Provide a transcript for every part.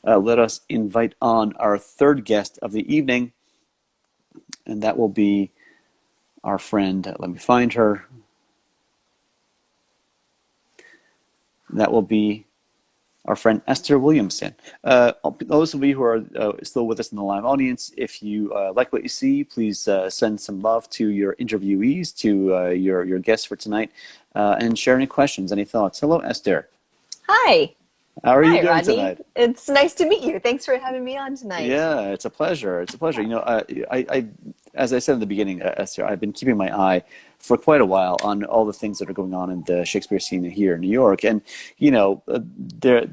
let us invite on our third guest of the evening, and that will be our friend. Let me find her. That will be our friend Esther Williamson. Those of you who are still with us in the live audience, if you like what you see, please send some love to your interviewees, to your guests for tonight, and share any questions, any thoughts. Hello, Esther. Hi. How are you Hi, doing Rodney. tonight? It's nice to meet you. Thanks for having me on tonight. Yeah, it's a pleasure. It's a pleasure. As I said in the beginning, Esther, I've been keeping my eye for quite a while on all the things that are going on in the Shakespeare scene here in New York, and there,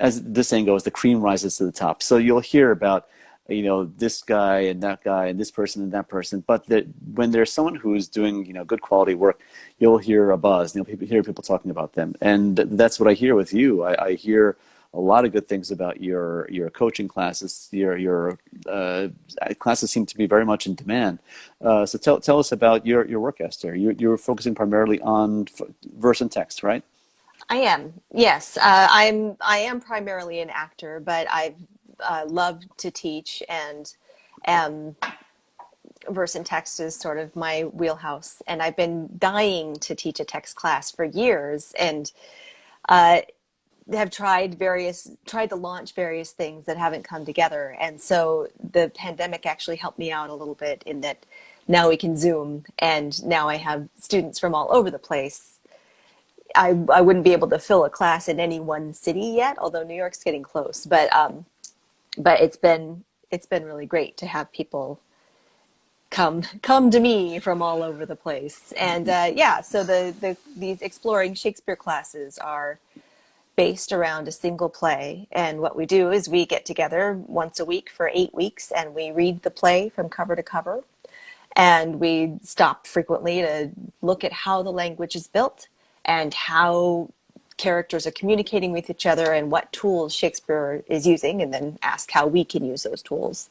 as this saying goes, the cream rises to the top. So you'll hear about, this guy and that guy and this person and that person. But when there's someone who's doing, good quality work, you'll hear a buzz. Hear people talking about them, and that's what I hear with you. I hear a lot of good things about your coaching classes. Your classes seem to be very much in demand. So tell us about your work, Esther. You're focusing primarily on verse and text, right? I am. Yes. I am primarily an actor, but I've loved to teach, and um, verse and text is sort of my wheelhouse. And I've been dying to teach a text class for years, and uh, have tried to launch various things that haven't come together. And so the pandemic actually helped me out a little bit in that now we can Zoom, and now I have students from all over the place. I wouldn't be able to fill a class in any one city yet, although New York's getting close. But it's been really great to have people come to me from all over the place. And yeah, so these exploring Shakespeare classes are based around a single play. And what we do is we get together once a week for 8 weeks, and we read the play from cover to cover. And we stop frequently to look at how the language is built and how characters are communicating with each other and what tools Shakespeare is using, and then ask how we can use those tools.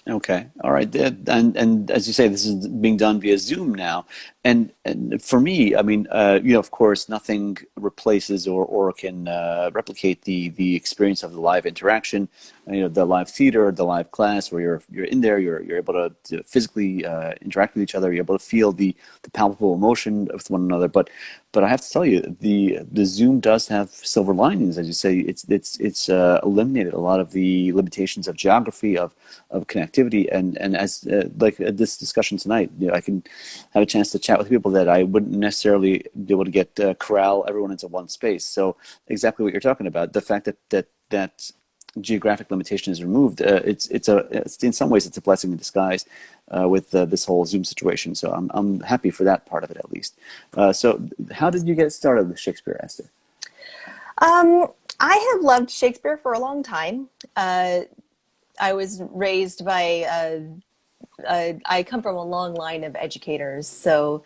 Okay, all right, and as you say, this is being done via Zoom now, and for me, I mean, of course, nothing replaces or can replicate the experience of the live interaction, the live theater, the live class, where you're in there, you're able to physically interact with each other, you're able to feel the palpable emotion with one another, but I have to tell you, the Zoom does have silver linings, as you say. It's eliminated a lot of the limitations of geography, of connectivity, and as like this discussion tonight, I can have a chance to chat with people that I wouldn't necessarily be able to get corral everyone into one space. So exactly what you're talking about, the fact that geographic limitation is removed, it's in some ways it's a blessing in disguise with this whole Zoom situation. So I'm happy for that part of it, at least. So how did you get started with Shakespeare, Esther? I have loved Shakespeare for a long time. I was raised by, I come from a long line of educators, so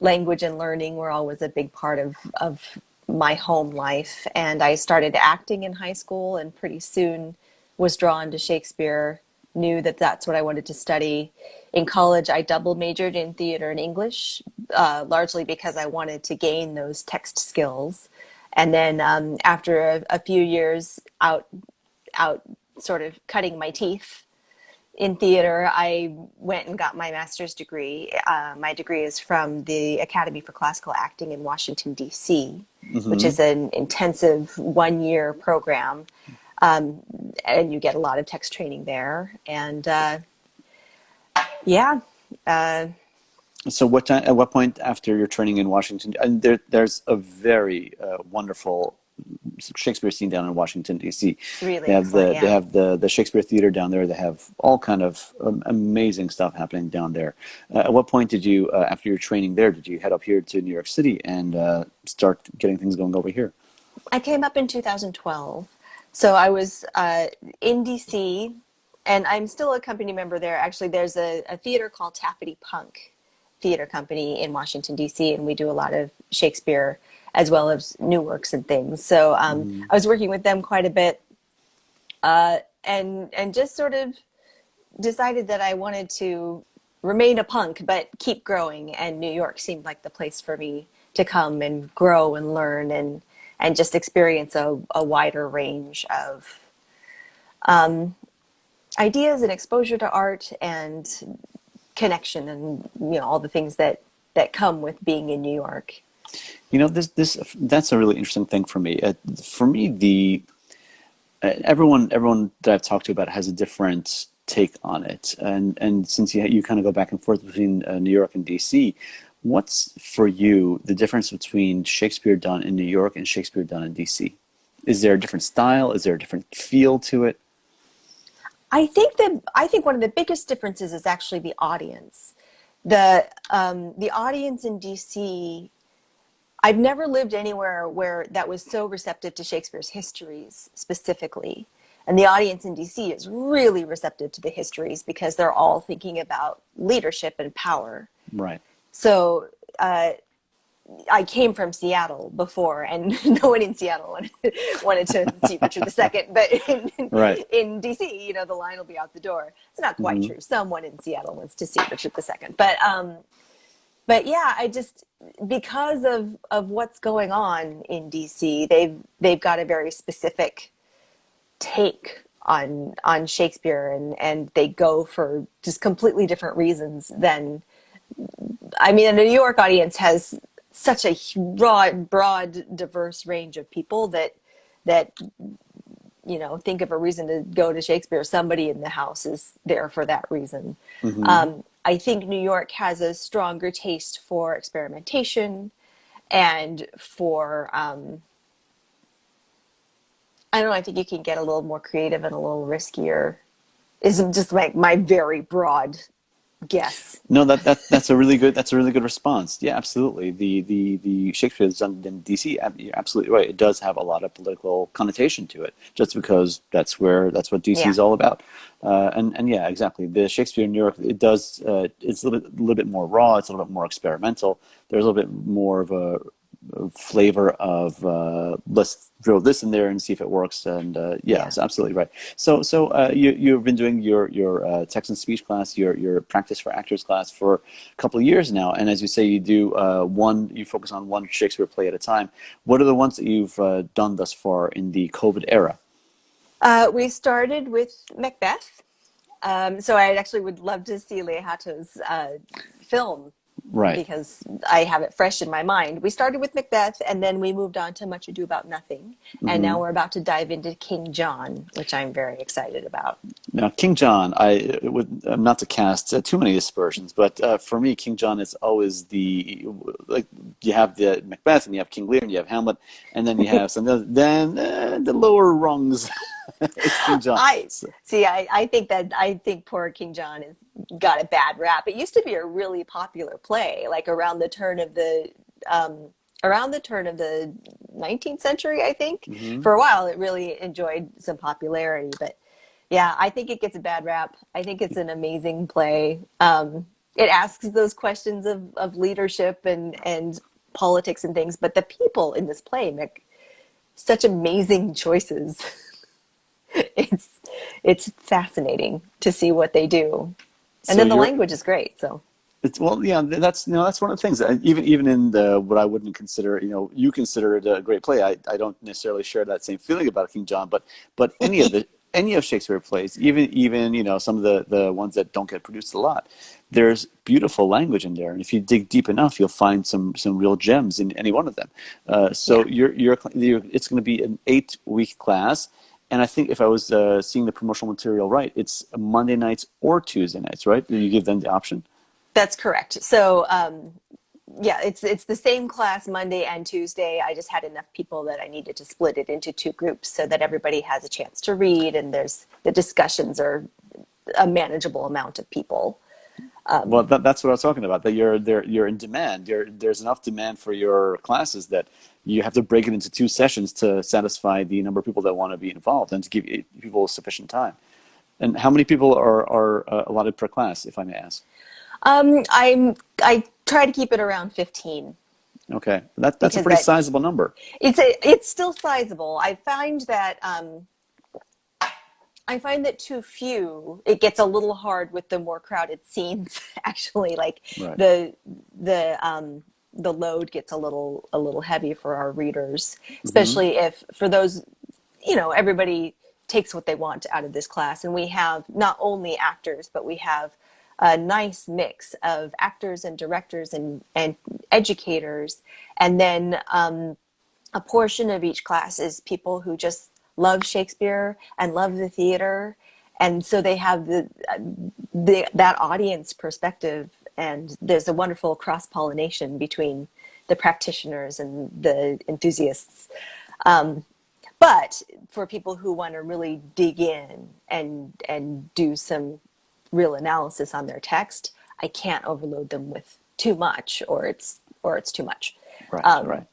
language and learning were always a big part of my home life. And I started acting in high school, and pretty soon was drawn to Shakespeare, knew that that's what I wanted to study. In college, I double majored in theater and English, largely because I wanted to gain those text skills. And then after a few years out sort of cutting my teeth in theater, I went and got my master's degree. My degree is from the Academy for Classical Acting in Washington, D.C., which Mm-hmm. is an intensive 1-year program. And you get a lot of text training there. And yeah. So at what point after your training in Washington, and there's a very wonderful Shakespeare scene down in Washington D.C. It's really They have excellent, they yeah. have the Shakespeare Theater down there. They have all kind of amazing stuff happening down there. At what point did you, after your training there, did you head up here to New York City and start getting things going over here? I came up in 2012. So I was in DC, and I'm still a company member there. Actually, there's a theater called Taffety Punk Theatre Company in Washington, D.C., and we do a lot of Shakespeare as well as new works and things. So Mm. I was working with them quite a bit, and just sort of decided that I wanted to remain a punk but keep growing, and New York seemed like the place for me to come and grow and learn and just experience a wider range of ideas and exposure to art and connection and all the things that come with being in New York. This that's a really interesting thing for me. For me, the everyone that I've talked to about it has a different take on it, and since you kind of go back and forth between New York and DC, what's for you the difference between Shakespeare done in New York and Shakespeare done in DC? Is there a different style? Is there a different feel to it? I think one of the biggest differences is actually the audience. The audience in DC, I've never lived anywhere where that was so receptive to Shakespeare's histories specifically. And the audience in DC is really receptive to the histories because they're all thinking about leadership and power. Right. So I came from Seattle before, and no one in Seattle wanted to see Richard II. But Right. in DC, the line will be out the door. It's not quite Mm-hmm. true. Someone in Seattle wants to see Richard II. But yeah, I just, because of what's going on in DC, they've got a very specific take on Shakespeare, and they go for just completely different reasons than, I mean, the New York audience has such a broad, diverse range of people that think of a reason to go to Shakespeare. Somebody in the house is there for that reason. Mm-hmm. I think New York has a stronger taste for experimentation and for, I don't know, I think you can get a little more creative and a little riskier, is just like my very broad guess. No, that's a really good response. Yeah, absolutely. The Shakespeare that's done in DC, you're absolutely right. It does have a lot of political connotation to it, just because that's what DC Yeah. is all about. And yeah, exactly. The Shakespeare in New York, it does. It's a little bit more raw. It's a little bit more experimental. There's a little bit more of a flavor of let's throw this in there and see if it works. And yeah, it's absolutely right. So you've been doing your text and speech class, your practice for actors class for a couple of years now, and as you say, you do you focus on one Shakespeare play at a time. What are the ones that you've done thus far in the COVID era? We started with Macbeth. So I actually would love to see Leah Hatto's film, Right. because I have it fresh in my mind. We started with Macbeth, and then we moved on to Much Ado About Nothing. And now Mm-hmm. we're about to dive into King John, which I'm very excited about. Now, King John, I would not to cast too many aspersions, but for me, King John is always like you have the Macbeth, and you have King Lear, and you have Hamlet, and then you have then the lower rungs. It's King John. I see. I think poor King John has got a bad rap. It used to be a really popular play, like around the turn of the 19th century. I think Mm-hmm. for a while it really enjoyed some popularity, but yeah, I think it gets a bad rap. I think it's an amazing play. It asks those questions of leadership and politics and things, but the people in this play make such amazing choices. It's fascinating to see what they do, and So then the you're language is great. So It's well, yeah. That's one of the things. Even in the what I wouldn't consider, you consider it a great play. I don't necessarily share that same feeling about King John, but any of Shakespeare plays, even some of the ones that don't get produced a lot, there's beautiful language in there, and if you dig deep enough, you'll find some real gems in any one of them. So yeah, it's going to be an 8-week class. And I think if I was seeing the promotional material right, it's Monday nights or Tuesday nights, right? You give them the option. that's correct. So yeah, it's the same class Monday and Tuesday. I just had enough people that I needed to split it into two groups so that everybody has a chance to read, and the discussions are a manageable amount of people. Well, that's what I was talking about. That you're in demand. There's enough demand for your classes that you have to break it into 2 sessions to satisfy the number of people that want to be involved and to give people sufficient time. And how many people are allotted per class, if I may ask? I try to keep it around 15 Okay, that's a because pretty sizable number. it's still sizable. I find that too few, it gets a little hard with the more crowded scenes, actually. Like Right. the the load gets a little heavy for our readers, Hmm. especially if for those, everybody takes what they want out of this class, and we have not only actors, but we have a nice mix of actors and directors and educators, and then a portion of each class is people who just love Shakespeare and love the theater, and so they have that audience perspective, and there's a wonderful cross pollination between the practitioners and the enthusiasts. But for people who want to really dig in and do some real analysis on their text, I can't overload them with too much, or it's too much. Right, right,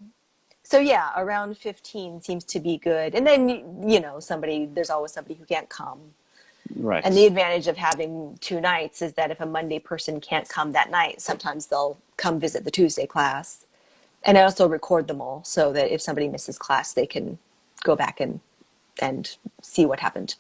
So yeah, around 15 seems to be good. And then, there's always somebody who can't come. And the right. advantage of having 2 nights is that if a Monday person can't come that night, sometimes they'll come visit the Tuesday class. And I also record them all so that if somebody misses class, they can go back and see what happened.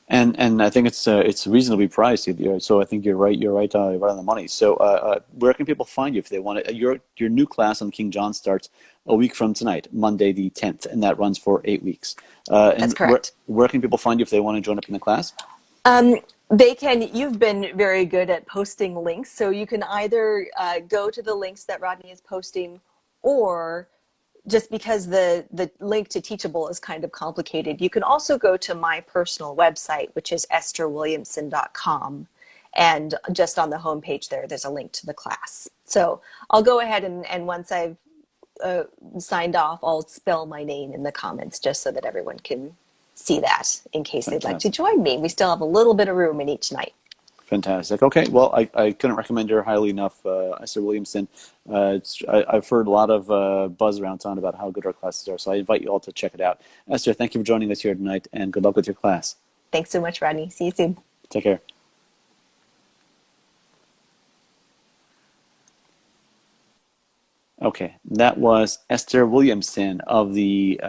And I think it's reasonably priced. So I think you're right on the money. So where can people find you if they want to? Your new class on King John starts a week from tonight, Monday the 10th, and that runs for 8 weeks. That's And correct. where can people find you if they want to join up in the class? Um, you've been very good at posting links, so you can either go to the links that Rodney is posting, or just because the link to Teachable is kind of complicated, you can also go to my personal website, which is estherwilliamson.com. And just on the homepage there's a link to the class. So I'll go ahead and once I've uh, signed off, I'll spell my name in the comments just so that everyone can see that in case they'd like to Fantastic. join me. We still have a little bit of room in each night. Fantastic. Okay. Well, I couldn't recommend her highly enough, Esther Williamson. I've heard a lot of buzz around town about how good our classes are, so I invite you all to check it out. Esther, thank you for joining us here tonight, and good luck with your class. Thanks so much, Rodney. See you soon. Take care. Okay, that was Esther Williamson of the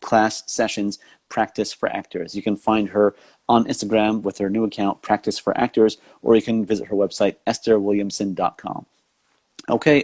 class sessions Practice for Actors. You can find her on Instagram with her new account, Practice for Actors, or you can visit her website, estherwilliamson.com. Okay.